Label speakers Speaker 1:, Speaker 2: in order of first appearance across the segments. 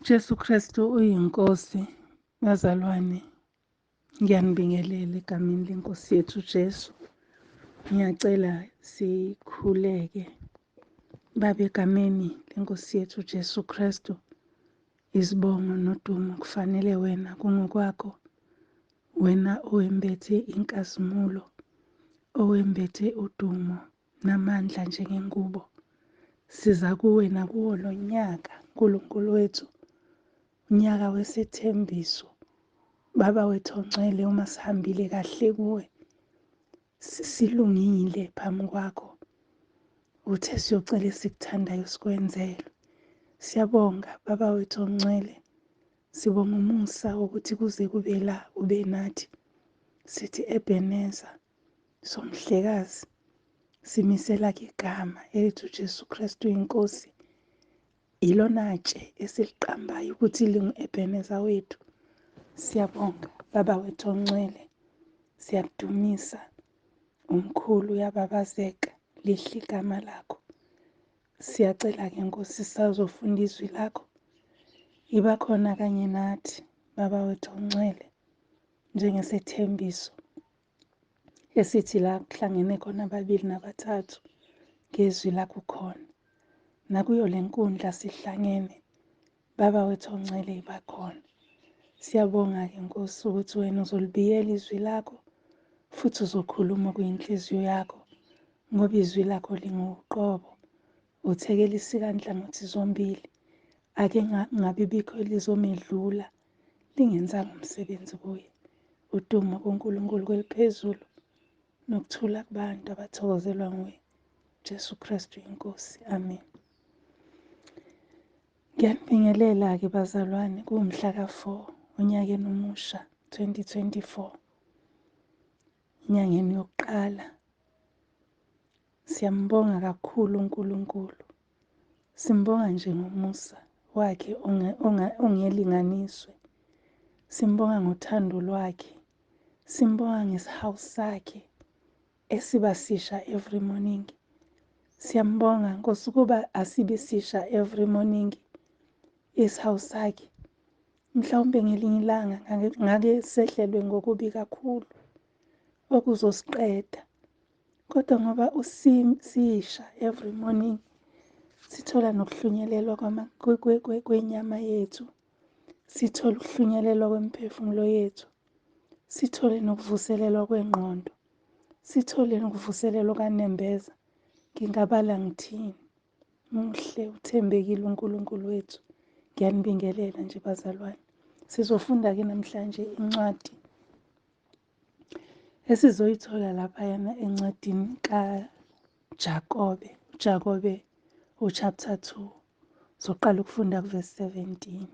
Speaker 1: Jesu Kristu uyinkosi. Bazalwane, ngiyanibingelela egameni lenkosi yethu Jesu. Ngiyacela sikhuleke babe egameni lenkosi yethu Jesu Kristu. Isibongo nodumo kufanele wena, kungokwakho. Wena owembethe inkazimulo, owembethe udumo namandla njengengubo. Siza kuwe nakuwo lo nyaka, Nkulunkulu wethu, unyaka wesethembiso. Baba wethu ongcwele, uma sihambile kahle kuwe, silungile phambi kwakho, uthe siyocela esikuthandayo sikwenzele. Siyabonga Baba wethu ongcwele, sibonga umusa ukuthi kuze kube la ube nathi. Sithi Ebeneza, somhlekazi, simisela igama elethu Jesu Kristu inkosi. Ilona tshe esiliqambayo ukuthi lingu-Ebeneza wethu. Siyabonga Baba wethu ongcwele, siyakudumisa. Umkhulu uyababazeka, lihle igama lakho. Siyacela-ke Nkosi, sazofunda izwi lakho, iba khona kanye nathi Baba wethu ongcwele, njengesethembiso esithi la kuhlangene khona ababili nabathathu ngezwi lakho khona. Nakuyo le nkundla sihlangene, Baba wethu ongcwele, iba khona. Siyabonga-ke Nkosi ukuthi wena uzolibiyela izwi lakho, futhi uzokhuluma kuyinhliziyo yakho, ngoba izwi lakho linguqobo. Uthekela isikanhlangothi zombili, ake ngabe bikho elizomedlula, lingenzanga umsebenzi kuye. Udumo kuNkulunkulu kweliphezulu, nokuthula kubantu abathokozelwa nguwe, Jesu Kristu inkosi. Amen. Ngiyanibingelela-ke bazalwane, kuwumhla ka-4 onyakeni omusha 2024, enyangeni yokuqala. Siyambonga kakhulu uNkulunkulu, simbonga nje ngomusa wakhe ongelinganiswe, simbonga ngothando lwakhe, simbonga ngesihawu sakhe esiba sisha every morning. Siyambonga Nkosi ukuba asibe sisha every morning isihawu sakhe. Mhlawumbe ngelinye ilanga ngake sehlelwe ngokubi kakhulu okuzosiqeda, kodwa ngoba usisha every morning, sithola nokuhlunyelelwa kwenyama yethu, sithola ukuhlunyelelwa kwemiphefumulo yethu, sithole nokuvuselelwa kwengqondo, sithole nokuvuselelwa kanembeza. Ngingabala ngithini? Muhle, uthembekile uNkulunkulu wethu. Ngiyanibingelela nje bazalwane. Sizofunda-ke namhlanje incwadi esizoyithola laphayana encwadini kaJakobe. uJakobe chapter 2. Soqala ukufunda verse 17.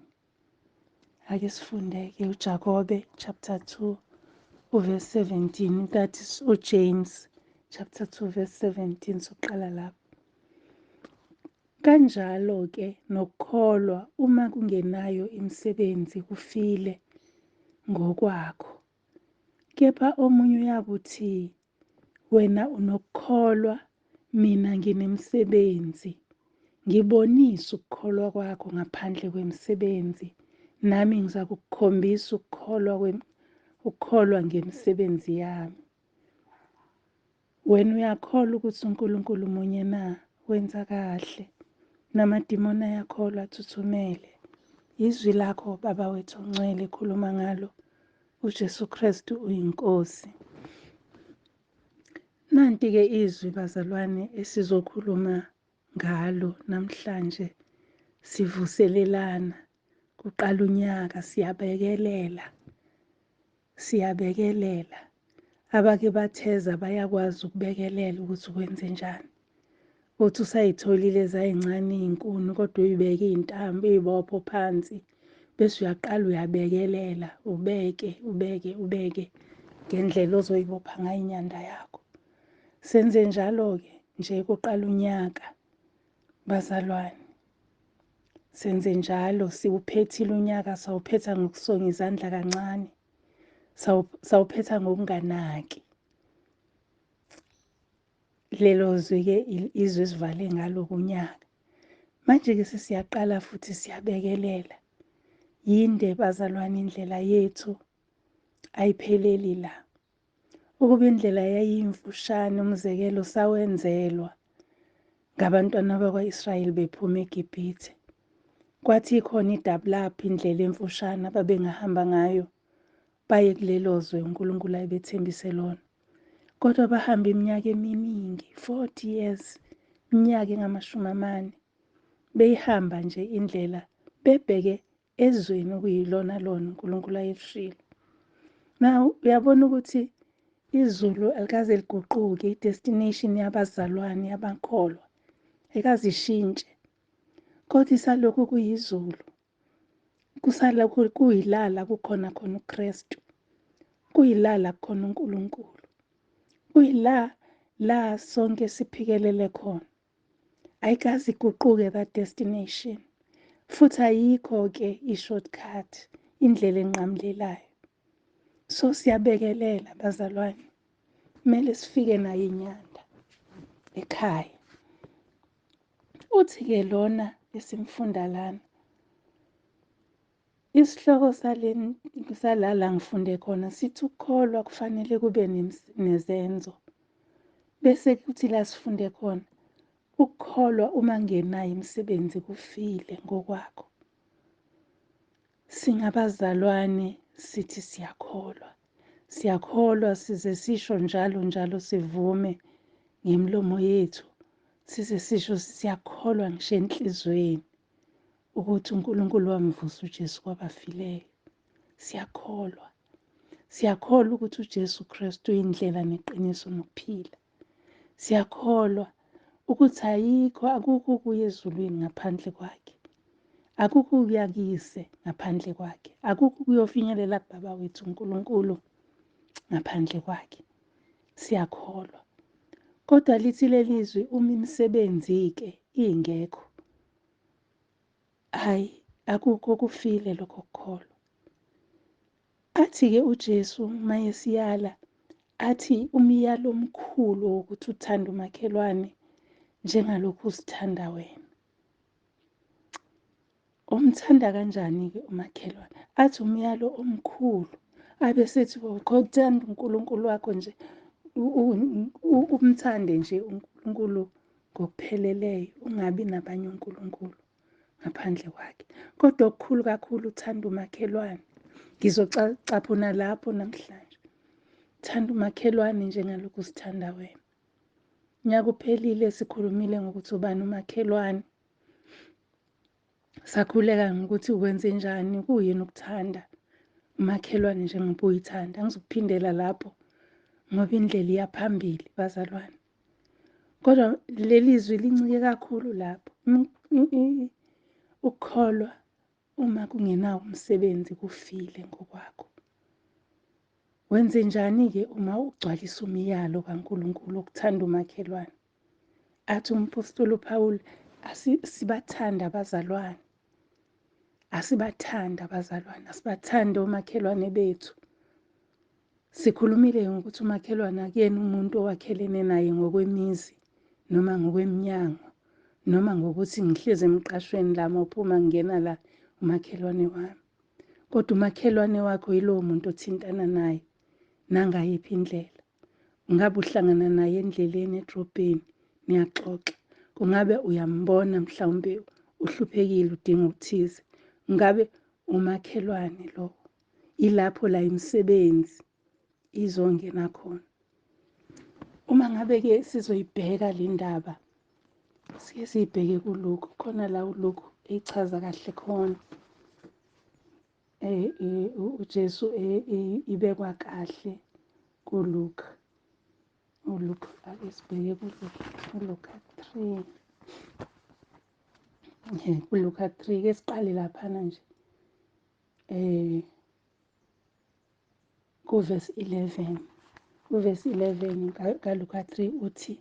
Speaker 1: Ake sifunde-ke uJakobe chapter 2 verse 17. That is uJames chapter 2 verse 17. Soqala lapho. Kanjalo-ke nokukholwa, uma kungenayo imisebenzi, kufile ngokwakho. Kepha omunye uyakuthi, wena unokukholwa, mina nginemisebenzi. Ngibonise ukukholwa kwakho ngaphandle kwemisebenzi, nami ngizakukhombisa ukukholwa ngemisebenzi yami. Wena uyakholwa ukuthi uNkulunkulu munye na? Wenza kahle. Namadimoni ayakholwa, athuthumele. Izwi lakho Baba wethu ongcwele, khuluma ngalo. uJesu Kristu uyinkosi. Nanti-ke izwi bazalwane esizokhuluma ngalo namhlanje. Sivuselelana, kuqala unyaka, siyabekelela. Abake batheza bayakwazi ukubekelela ukuthi kwenze njani. Uthi usayitholile zayincane iy'nkuni, kodwa uyibeke iy'ntambo, iy'bopho phansi, bese uyaqala uyabekelela, ubeke ngendlela ozoyibopha ngayo inyanda yakho. Senze njalo-ke nje kuqala unyaka bazalwane. Senze njalo, siwuphethile unyaka, sawuphetha ngokusonga izandla kancane, sawuphetha ngokunganaki. Lelo zwi-ke izwi esivale ngalo kunyaka. Manje-ke sesiyaqala futhi siyabekelela. Yinde bazalwane indlela yethu ayipheleli la. Ukuba indlela yayimfushane umzekelo sawenzelwa ngabantwana bakwa-Israyeli bephuma eGibhithe. Kwathi ikhona idabulapha indlela emfushane ababengahamba ngayo baye kulelo zwe uNkulunkulu ayebethembise lona. Kodwa bahamba iminyaka eminingi, 40 years, iminyaka engama-40, beyihamba nje indlela bebheke ezweni okuyilona lona uNkulunkulu ayelishilo. Now uyabona ukuthi izulu alikaze liguquke, i-destination yabazalwane yabankholwa ayikaze ishintshe. Kodwa isalokhu kuyizulu, kusalokhu kuyilala kukhona khona uKristu, kuyilala kukhona uNkulunkulu, la sonke siphikelele khona. Ayikaze iguquke that destination, futhi ayikho-ke i-shortcut, indlela enqamlelayo. So siyabekelela bazalwane, kumele sifike nayo inyanda ekhaya. Uthi-ke lona esimfunda lana, isihloko salala ngifunde khona sithi ukukholwa kufanele kube nezenzo. Bese kuthi la sifunde khona, ukukholwa uma ngenayo imisebenzi kufile ngokwakho. Singabazalwane sithi siyakholwa. Siyakholwa size sisho njalo sivume ngemlomo yethu. Size sisho siyakholwa ngisho enhlizweni ukuthi uNkulunkulu wamvusa uJesu kwabafileyo. Siyakholwa. Siyakholwa ukuthi uJesu Kristu uyindlela neqiniso nokuphila. Siyakholwa ukuthi akukho ukuya ezulwini ngaphandle kwakhe. Akukho ukuya kuyise ngaphandle kwakhe. Akukho ukuyofinyelela kubaba wethu uNkulunkulu ngaphandle kwakhe. Siyakholwa. Kodwa lithi lelizwi uma imisebenzi-ke ingekho, hayi, akukho kufile lokho kukholwa. Athi-ke uJesu mayesiyala, athi umyalo omkhulu wokuthi uthanda umakhelwane njengalokhu uzithanda wena. Umthanda kanjani-ke umakhelwane? Athi umyalo omkhulu. Abesethi ukuthanda uNkulunkulu wakho nje, umthande nje uNkulunkulu ngokupheleleyo, ungabi nabanye uNkulunkulu ngaphandle kwakhe. Kodwa okukhulu kakhulu uthanda umakhelwane. Ngizocaphuna lapho namhlanje. Thanda umakhelwane njengalokhu uzithanda wena. Unyaka uphelile sikhulumile ngokuthi ubani umakhelwane. Sakhuleka ngokuthi ukwenze njani, kuyini ukuthanda umakhelwane njengoba uyithanda. Angizokuphindela lapho ngoba indlela iyaphambili bazalwane. Kodwa leli zwi lincike kakhulu lapho. Ukukholwa uma kungenawo umsebenzi kufile ngokwakho. Wenze njani-ke uma ugcwalisa umyalo kaNkulunkulu ukuthanda umakhelwane? Athi umpostoli uPawulu, sibathanda abazalwane. Asibathanda abazalwane, asibathande omakhelwane bethu. Sikhulumile ngokuthi umakhelwane akuyena umuntu owakhelene naye ngokwemizi noma ngokweminyango noma ngokuthi ngihlezi emqashweni lami uphuma ngingena la umakhelwane wami. Kodwa umakhelwane wakho yilowo muntu othintana naye nangayiphi indlela. Ungabe uhlangana naye endleleni edrobheni niyaxoxa. Kungabe uyambona mhlawumbe uhluphekile udinga ukuthize. Ngabe umakhelwane lo. Ilapho la imisebenzi izongena khona. Uma ngabe-ke sizoyibheka le ndaba, sike siyibheke kuLuka. Khona la uLuka echaza kahle khona. uJesu ibekwa kahle kuLuka. uLuka ake sibheke kuLuka 3. kuLuka 3 ke siqale laphana nje. Kuverse 11. Kuverse 11 kaLuka 3 uthi,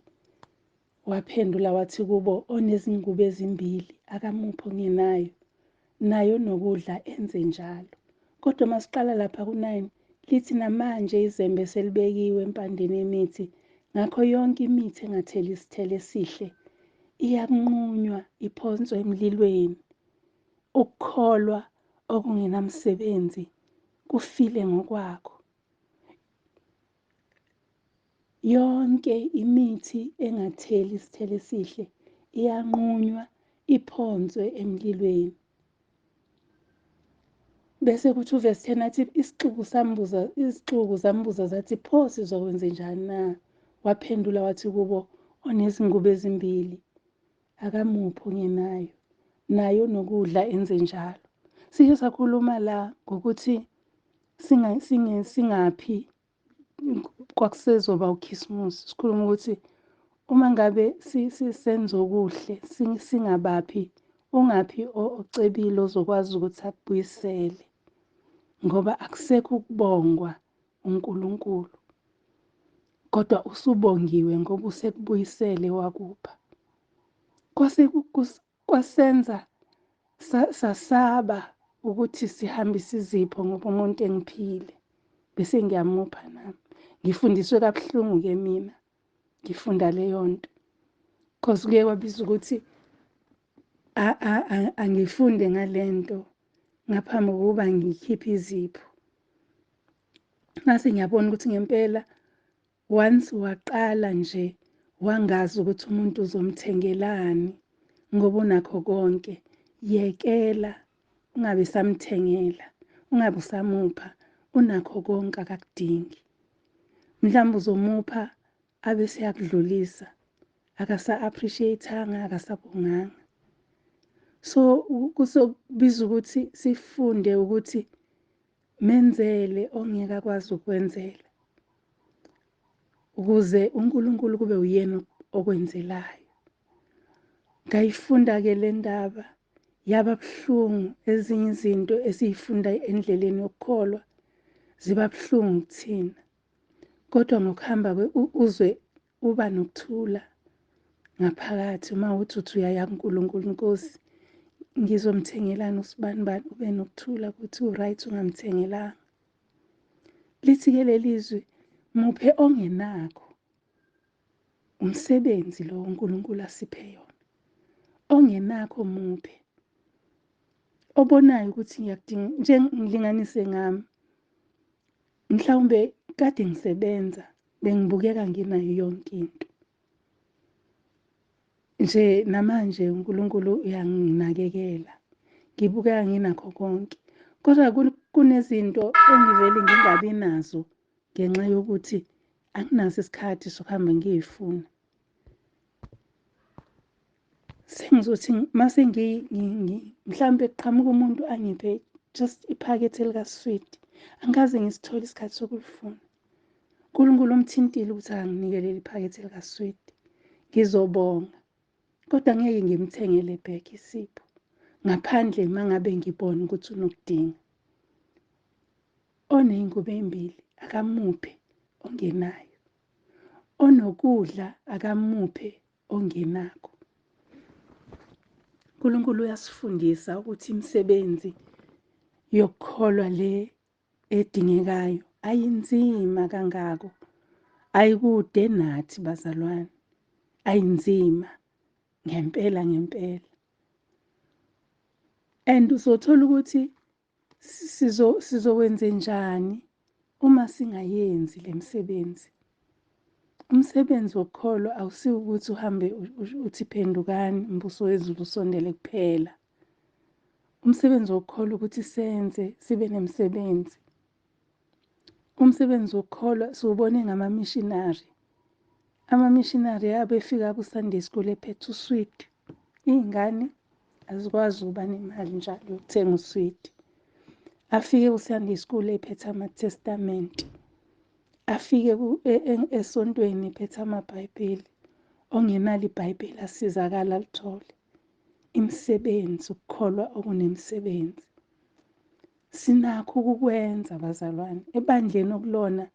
Speaker 1: waphendula wathi kubo, onezingubo ezimbili akamuphi ongenayo, nayo nokudla enze njalo. Kodwa masiqala lapha ku9 lithi namanje izembe selibekiwe empandeni emithi, ngakho yonke imithi engatheli isithelo esihle iyakunqunywa iphonswe emlilweni. Ukukholwa okungenamsebenzi kufile ngokwakho. Yonke imithi engatheli isithelo esihle iyanqunywa, iphonswe emlilweni. Bese kuthi uverse 10 athi isixuku zambuza zathi, pho sizokwenze njani na? Waphendula wathi kubo, onezingubo ezimbili akamuphi ongenayo, nayo nokudla enze njalo. Sike sakhuluma la ngokuthi singaphi kwakusezoba ukhisimusi. Sikhuluma ukuthi uma ngabe senza okuhle singabaphi, ungaphi ocebile ozokwazi ukuthi akubuyisele, ngoba akusekho ukubongwa uNkulunkulu, kodwa usubongiwe ngoba usekubuyisele wakupha. Kwasenza sasaba ukuthi sihambise izipho ngoba umuntu engiphile, bese ngiyamupha nami. Ngifundiswe kabuhlungu-ke mina, ngifunda leyo nto. Because kuye kwabiza ukuthi angifunde ngale nto ngaphambi kokuba ngikhiphe izipho. Ngase ngiyabona ukuthi ngempela once waqala nje wangazi ukuthi umuntu uzomthengelani ngoba unakho konke, yekela ungabe samthengela, ungabe usamupha, unakho konke akakudingi. Mhlawumbe uzomupha abese yakudlulisa, akasa-appreciate-anga, akasabonganga. So kusobiza ukuthi sifunde ukuthi menzele ongeke akwazi ukwenzela, ukuze uNkulunkulu kube uyena okwenzelayo. Ngayifunda-ke le ndaba yaba buhlungu. Ezinye izinto esiyifunda endleleni yokukholwa ziba buhlungu kuthina, kodwa ngokuhamba uzwe uba nokuthula ngaphakathi. Uma uthi uyaya kuNkulunkulu, Nkosi, ngizomthengelana usibanibani, ube nokuthula ukuthi uright ungamthengelanga. Lithi-ke lelizwi, muphe ongenakho. Umsebenzi lo uNkulunkulu asiphe yona. Ongenakho muphe. Obonayo ukuthi ngiyakudinga, njengilinganise ngami. Mhlawumbe kade ngisebenza, bengibukeka nginayo yonke into. Nje namanje uNkulunkulu uyanginakekela. Ngibukeka nginakho konke. Kodwa kunezinto engivele ngingabi nazo ngenxa yokuthi anginaso isikhathi sokuhamba ngiyifuna. Sengizothi mase mhlambe kuqhamuka umuntu angiphe just iphakethe likaswidi, angikaze ngisithole isikhathi sokulifuna. uNkulunkulu umthintile ukuthi anginikele iphakethe likaswidi, ngizobonga. Kodwa ngeke ngimthengele back isipho, ngaphandle mangabe ngibona ukuthi unokudinga. Oney'ngubo ey'mbili akamuphe ongenayo, onokudla akamuphe ongenakho. uNkulunkulu uyasifundisa ukuthi imisebenzi yokukholwa le edingekayo ayinzima kangako, ayikude nathi bazalwane, ayinzima ngempela. And uzothola ukuthi sizokwenze njani uma singayenzi le misebenzi. Umsebenzi wokukholwa awusiwo ukuthi uhambe uthi phendukani, umbuso wezulu usondele kuphela. Umsebenzi wokukholwa ukuthi senze, sibe nemisebenzi. Umsebenzi wokukholwa siwubone ngama-missionary. Ama-missionary abefika ku-Sunday school ephethe uswidi. Iy'ngane azikwazi ukuba nemali njalo yokuthenga uswidi. Afike ku-Sunday school ephethe ama-testament. Afike esontweni ephethe amabhayibheli. Ongenalo ibhayibheli asizakala alithole. Imisebenzi, ukukholwa okunemisebenzi. Sinakho ukukwenza bazalwane. Ebandleni okulona,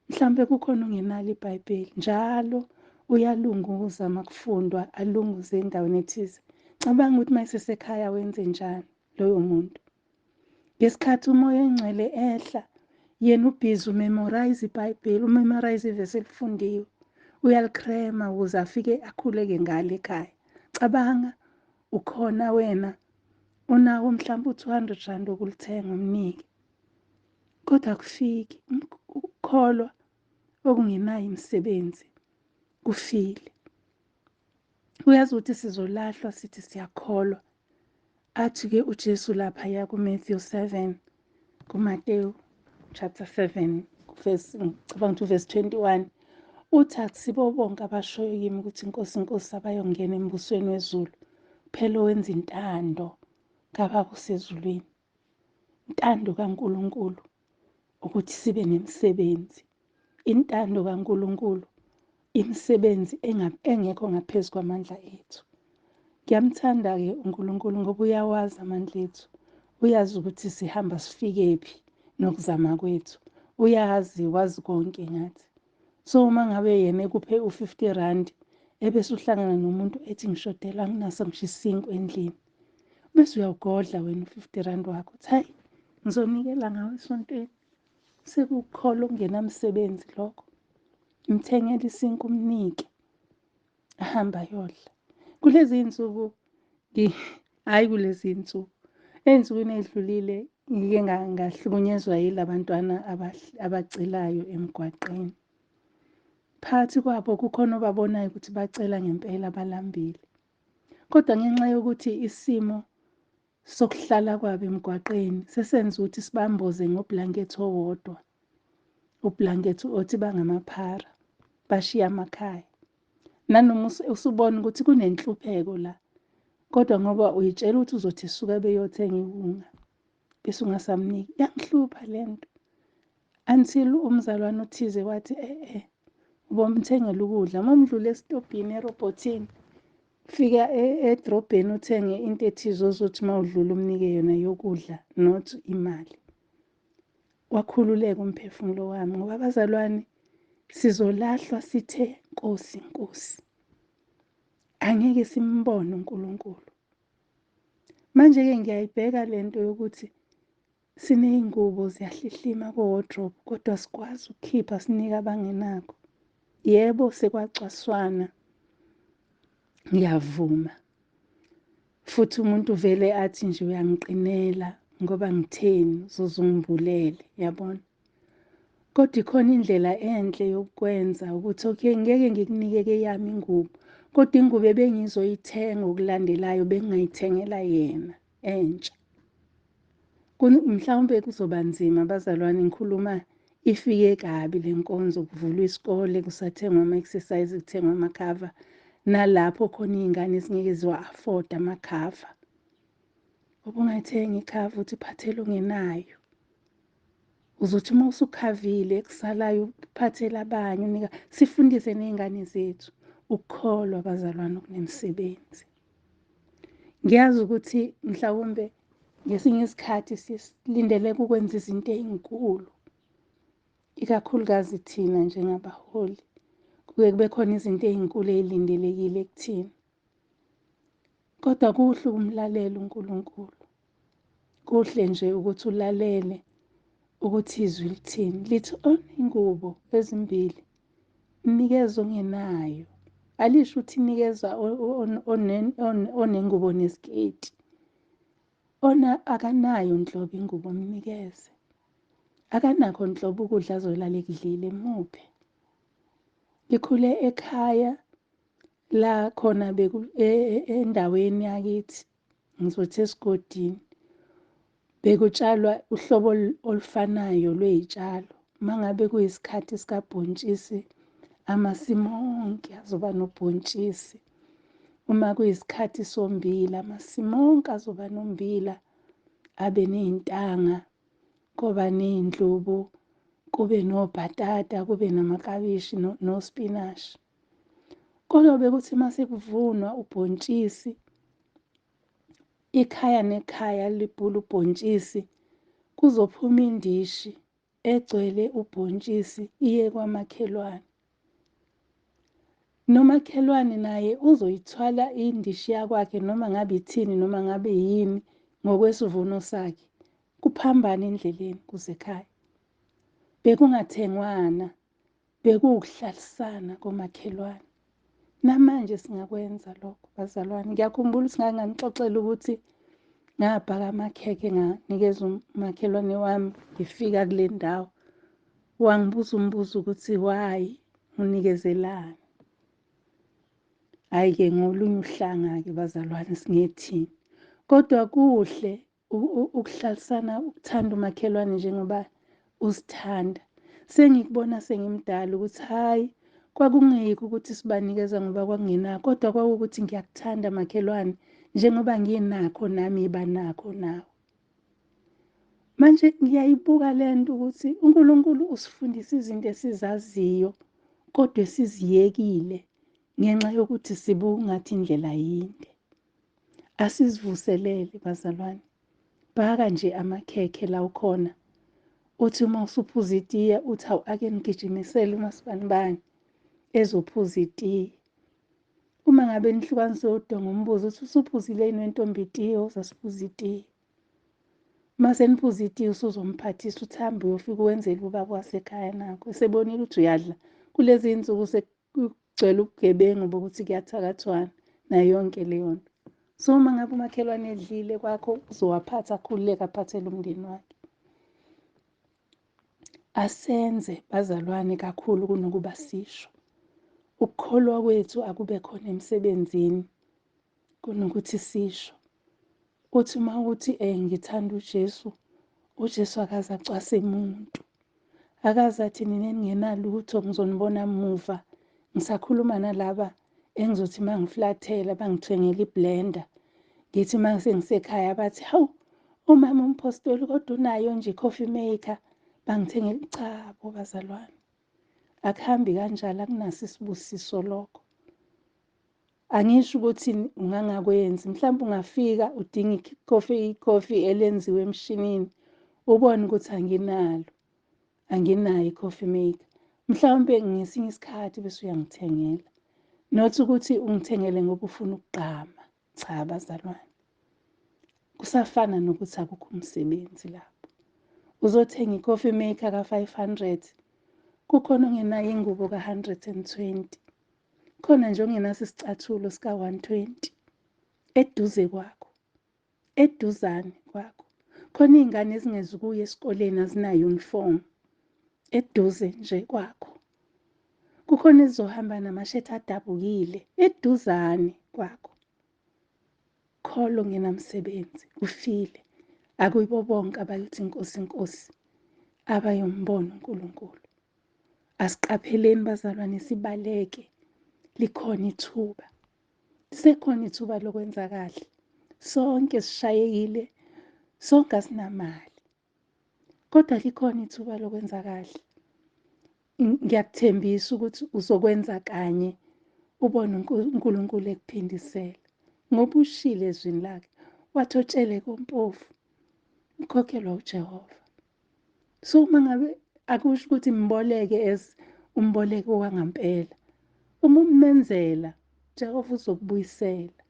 Speaker 1: mhlambe kukhona ongenalo ibhayibheli, njalo uyalunguza makufundwa, alunguze endaweni ethize. Cabanga ukuthi mayisesekhaya wenze njani loyo muntu. Ngesikhathi umoya engcwele ehla, yena ubhizi umemorize ibhayibheli, umemorize ivesi elifundiwe, uyalikrema ukuze afike akhuleke ngalo ekhaya. Cabanga ukhona wena unawo mhlawumbe u-200 wokulithenga umnike, kodwa akufiki. Ukukholwa okungenayo imisebenzi kufile. Uyazi ukuthi sizolahlwa sithi siyakholwa. Athi-ke uJesu laphaya kuMatthew 7, kuMateyu chapter 7, ngicabanga verse 21, uthi akusibo bonke abashoyo kimi ukuthi Nkosi, Nkosi abayongena embusweni wezulu, phela owenza intando kaBaba osezulwini. Intando kaNkulunkulu ukuthi sibe nemisebenzi. Intando kaNkulunkulu imisebenzi engekho ngaphezu kwamandla ethu. Ngiyamthanda-ke uNkulunkulu ngoba uyawazi amandla ethu. Uyazi ukuthi sihamba sifikephi nokuzama kwethu. Uyazi, wazi konke ngathi. So uma ngabe yena ekuphe u-R50 ebese uhlangana nomuntu ethi ngishodelwa anginaso ngisho isinkwa endlini, bese uyawugodla wena u-R50 wakho uthi hayi ngizonikela ngawo esontweni. Sekukholwa okungenamsebenzi lokho. Mthengele isinkwa umnike ahamba yodla. Kulezi insuku hayi kulezi insuku ey'nsukwini ey'dlulile ngike ngahlukunyezwa yilabantwana abacelayo emgwaqeni. Phakathi kwabo kukhona obabonayo ukuthi bacela ngempela balambile, kodwa ngenxa yokuthi isimo sokuhlala kwabo emgwaqeni sesenza ukuthi sibamboze ngoblankethi owodwa, ublankethi othi bangamaphara, bashiya amakhaya. Nanoma usubona ukuthi kunenhlupheko la, kodwa ngoba uyitshela ukuthi uzothi suka beyothenga iwunga bese ungasamniki, yangihlupha lento. Until umzalwane othize wathi ubomthengela ukudla, momdlula esitobhini erobhotini, fika edrobheni uthenge into ethize ozothi mawudlula umnike yona yokudla, not imali. Wakhululeka umphefumulo wami ngoba abazalwane sizolahlwa sithe Nkosi, Nkosi. Angeke simbone uNkulunkulu. Manje-ke ngiyayibheka lento yokuthi siney'ngubo ziyahlihlima ku-wardrobe kodwa sikwazi ukukhipha sinike abangenakho. Yebo, sekwacwaswana, ngiyavuma. Futhi umuntu vele athi nje uyangiqinela ngoba ngitheni uzozungibulele, yabona. Kodwa ikhona indlela enhle yokwenza ukuthi okay, ngeke ngikunike yami ingubo, kodwa ingubo ebengizoyithenga okulandelayo bengingayithengela yena entsha. Mhlawumbe kuzoba nzima abazalwane, ngikhuluma ifike kabi le nkonzo, kuvulwa isikole, kusathengwa ama-exercise, kuthengwa amakhava, nalapho khona iy'ngane ezingeke ziwa-afford amakhava. Ubungayithenga ikhava uthi phathele ongenayo. Uzothi uma usukhavile kusalayo uphathele abanye unika. Sifundise ney'ngane zethu ukukholwa abazalwane okunemsebenzi. Ngiyazi ukuthi mhlawumbe ngesinye isikhathi silindeleke ukwenza izinto ey'nkulu, ikakhulukazi thina njengabaholi. Kuke kube khona izinto ey'nkulu ey'lindelekile kuthina. Kodwa kuhle ukumlalela uNkulunkulu. Kuhle nje ukuthi ulalele ukuthi izwi lithini. Lithi ingubo ezimbili mnikeza ongenayo. Alisho ukuthi nikeza onengubo nesiketi. Akanayo nhlobo ingubo mnikeze. Akanakho nhlobo ukudla azolala ekudlile muphe. Ngikhule ekhaya la khona endaweni yakithi, ngizothi esigodini, bekutshalwa uhlobo olufanayo lwey'tshalo. Uma ngabe kuyisikhathi sikabhontshisi, amasimu onke azoba nobhontshisi. Uma kuyisikhathi sombila, amasimu onke azoba nombila, abe ney'ntanga, kuba ney'ndlubu, kube nobhatata, kube namaklabishi nospinashi. Kodwa bekuthi uma sekuvunwa ubhontshisi, ikhaya nekhaya libhula ubhontshisi, kuzophuma indishi egcwele ubhontshisi iye kwamakhelwane. Nomakhelwane naye uzoyithwala indishi yakwakhe noma ngabe ithini noma ngabe yini ngokwesivuno sakhe. Kuphambana endleleni kusekhaya. Bekungathengwana, bekuwukuhlalisana komakhelwane. Namanje singakwenza lokho bazalwane. Ngiyakhumbula ukuthi ngake nganixoxela ukuthi ngabhaka amakhekhe nganikeza umakhelwane wami, ngifika kule ndawo wangibuza umbuzo ukuthi why unikezelani. Hhayi-ke ngolunye uhlanga-ke bazalwane singethini, kodwa kuhle ukuhlalisana, ukuthanda umakhelwane njengoba uzithanda. Sengikubona sengimdala ukuthi hhayi, kwakungekho ukuthi sibanikeza ngoba kwakungenakho, kodwa kwakuwukuthi ngiyakuthanda makhelwane njengoba nginakho nami ibanakho nawe. Manje ngiyayibuka le nto ukuthi uNkulunkulu usifundisa izinto esizaziyo kodwa esiziyekile ngenxa yokuthi sibuka ngathi indlela yinde. Asizivuselele bazalwane, bhaka nje amakhekhe la ukhona, uthi uma usuphuza itiye uthi hawu ake nigijimisele uMasibanibani ezophuza itiye. Uma ngabe nihlukanise udonga umbuzo uthi usuphuzile yini wentombi itiye, uzasiphuza itiye. Uma seniphuza itiye usuzomphathisa uthi hambe uyofika uwenzele ubaba wasekhaya nakho. Esebonile ukuthi uyadla kulezi iy'nsuku sekugcwele ubugebengu bokuthi kuyathakathwana nayo yonke leyo nto. So uma ngabe umakhelwane edlile kwakho uzowaphatha akhululeke aphathele umndeni wakhe. Asenze bazalwane kakhulu kunokuba sisho. Ukukholwa kwethu akube khona emsebenzini kunokuthi sisho. Uthi uma uthi ngithanda uJesu, uJesu akaze acwase umuntu. Akaze athi nina ningenalutho ngizonibona muva. Ngisakhuluma nalaba engizothi uma ngiflathela bangithengele iblender. Ngithi uma sengisekhaya bathi, hawu, umama umpostoli kodwa unayo nje i-coffee maker. Bangithengele, cha bo bazalwane. Akuhambi kanjalo, akunaso isibusiso lokho. Angisho ukuthi ungangakwenzi, mhlawumbe ungafika udinga i-coffee elenziwe emshinini, ubone ukuthi anginayo i-coffee maker. Mhlawumbe ngesinye isikhathi bese uyangithengela. Nothi ukuthi ungithengele ngoba ufuna ukugqama. Cha bazalwane. Kusafana nokuthi akukho umsebenzi lapho. Uzothenga i-coffee maker ka-500, kukhona ongenayo ingubo ka-120. Khona nje ongenaso isicathulo sika-120 eduze kwakho, eduzane kwakho. Khona iy'ngane ezingezukuya esikoleni azinayo uniform eduze nje kwakho. Kukhona ezizohamba namashethi adabukile eduzane kwakho. Kholo ngenamsebenzi, ufile. Akuyibo bonke abalithi inkosi inkosi abayombona uNkulunkulu. Asiqapheleni bazalwane, sibaleke. Likhona ithuba. Sekhona ithuba lokwenza kahle. Sonke sishayekile, sonke asinamali. Kodwa likhona ithuba lokwenza kahle. Ngiyakuthembisa ukuthi uzokwenza kanye ubone uNkulunkulu ekuphindisela. Ngoba ushilo ezwini lakhe, wathi otshele kompofu, ukhokhelwa uJehova. So uma ngabe akusho ukuthi mboleke as umboleko wangampela. Uma umenzela, Jehova uzokubuyisela.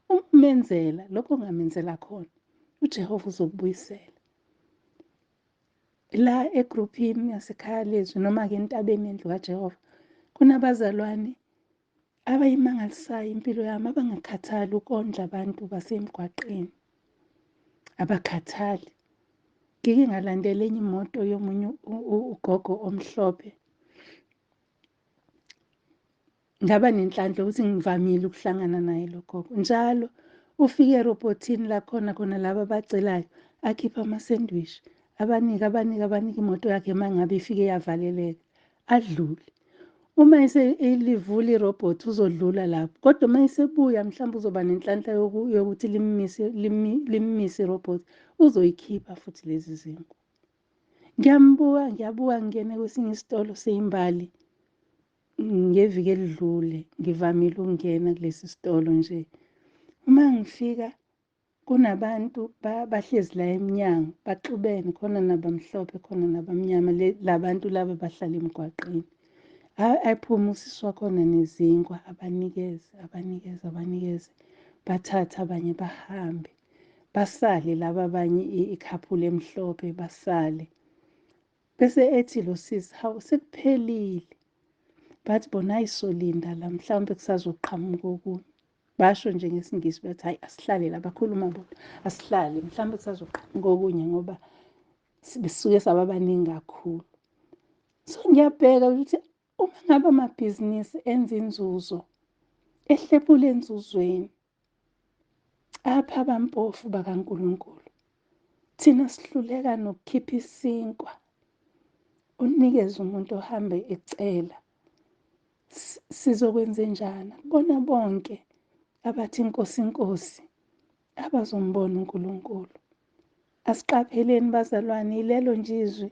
Speaker 1: Uma umenzela lokho ongamenzela khona, uJehova uzokubuyisela. La egroupini yasekhaya lezwi noma-ke entabeni yendlu kaJehova, kunabazalwane abayimangalisayo impilo yami, abangakhathali ukondla abantu basemgwaqeni. Abakhathali. Ngike ngalandela enye imoto yomunye ugogo omhlophe. Ngaba nenhlanhla ukuthi ngivamile ukuhlangana naye lo gogo. Njalo ufike erobhothini la khona laba abacelayo, akhipha amasendwishi, abanike imoto yakhe mangabe ifike yavaleleka, adlule. Uma ilivula irobhothi uzodlula lapho. Kodwa uma isebuya mhlawumbe uzoba nenhlanhla yokuthi limmise irobhothi, uzoyikhipha futhi lezi zinto. Ngiyabuka ngene kwesinye isitolo seyimbali. Ngeviki elidlule ngivamile ukungena kulesi sitolo nje. Uma ngifika kunabantu bahlezi la eminyango, baxubene, khona nabamhlophe khona nabamnyama, labantu laba bahlala emgwaqeni. Ayiphuma usisi wakhona nezinkwa, abanikeze, bathathe abanye bahambe, basale laba abanye ikhaphula emhlophe basale. Bese ethi lo sisi, hawu sekuphelile. Bathi bona ayisolinda la mhlawumbe kusazoqhamuka okunye. basho nje ngesingisi bathi hayi asihlale la, bakhuluma bodwa, asihlale mhlawumbe kusazoqhamuka okunye ngoba sisuke saba baningi kakhulu. So ngiyabheka ukuthi uma ngabe amabhizinisi enza inzuzo, ehlephula enzuzweni, apha abampofu bakaNkulunkulu, thina sihluleka nokukhipha isinkwa, unikeze umuntu ohambe ecela, sizokwenze njani? Kubona bonke abathi inkosi inkosi abazombona uNkulunkulu. Asiqapheleni bazalwane, ilelo nje izwi.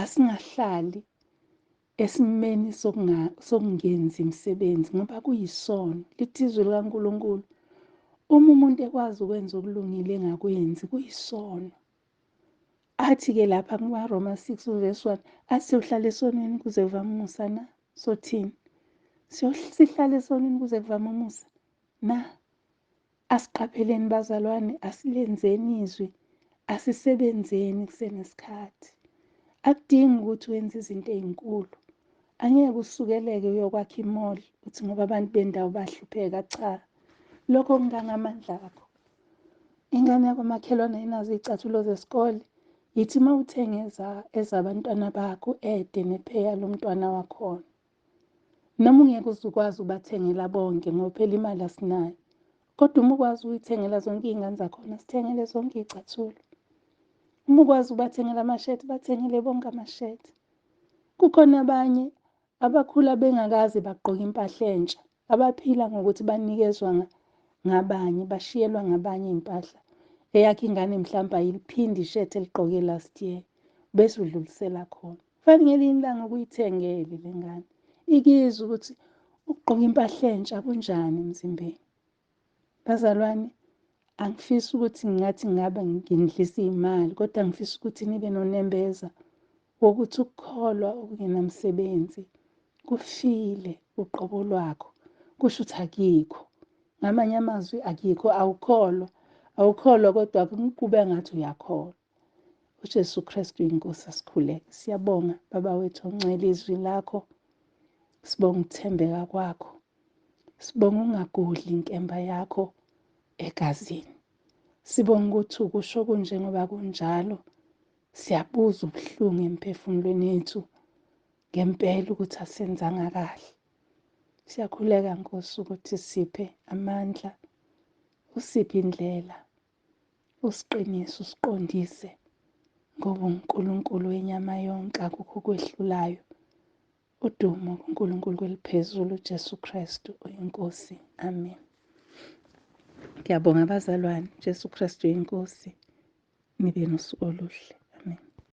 Speaker 1: Asingahlali esimeni sokungenzi imisebenzi ngoba kuyisono. Lithi izwi likaNkulunkulu, uma umuntu ekwazi ukwenza okulungile engakwenzi kuyisono. Athi-ke lapha kumaRoma 6 verse 1, athi siyohlala esonweni kuze kuvame umusa na? Sothini? Sihlale esonweni kuze kuvame umusa na? Asiqapheleni bazalwane, asilenzeni izwi, asisebenzeni kusenesikhathi. Akudingi ukuthi wenze izinto ezinkulu. Angeke usukeleke uyokwakha imall uthi ngoba abantu bendawo bahlupheka. Cha, lokho kungangamandla akho. Ingane yakwamakhelwane inazo izicathulo zesikole, yithi uma uthenga ezabantwana bakho ede nepheya lomntwana wakhona. Noma ungeke uzukwazi ubathengela bonke ngoba phela imali asinayo. Kodwa uma ukwazi ukuyithengela zonke iy'ngane zakhona, sithengele zonke iy'cathulo. Uma ukwazi ukubathengela amasheti, bathengele bonke amasheti. Kukhona abanye abakhula bengakaze bagqoke impahla entsha, abaphila ngokuthi banikezwa ngabanye, bashiyelwa ngabanye iy'mpahla. Eyakhe ingane mhlawumbe ayiliphinde isheti eligqoke last year, bese udlulisela khona. Fanele ngelinye ilanga ukuyithengele le ngane, ikizwe ukuthi ukugqoka impahla entsha kunjani emzimbeni. Bazalwane, angifisi ukuthi ngathi ngaba nginidlisa iy'mali, kodwa ngifisa ukuthi nibe nonembeza wokuthi ukukholwa okungenamsebenzi kufile uqobo lwakho. Kusho ukuthi akikho. Ngamanye amazwi akikho, awukholwa kodwa kube ngathi uyakholwa. uJesu Kristu inkosi asikhuleke. Siyabonga baba wethu ongcwele izwi lakho. Sibonga ukuthembeka kwakho. Sibonga ungagodli inkemba yakho egazini. Sibonga ukuthi ukusho kunje ngoba kunjalo. Siyabuza ubuhlungu emphefumulweni yethu ngempela ukuthi asenzanga kahle. Siyakhuleka Nkosi ukuthi siphe amandla, usiphe indlela, usiqinise, usiqondise ngoba uNkulunkulu wenyama yonke, akukho okwehlulayo. Udumo kuNkulunkulu kweliphezulu, uJesu Kristu uyinkosi. Amen. Ngiyabonga abazalwane, uJesu Kristu uyinkosi. Nibe nosuku oluhle.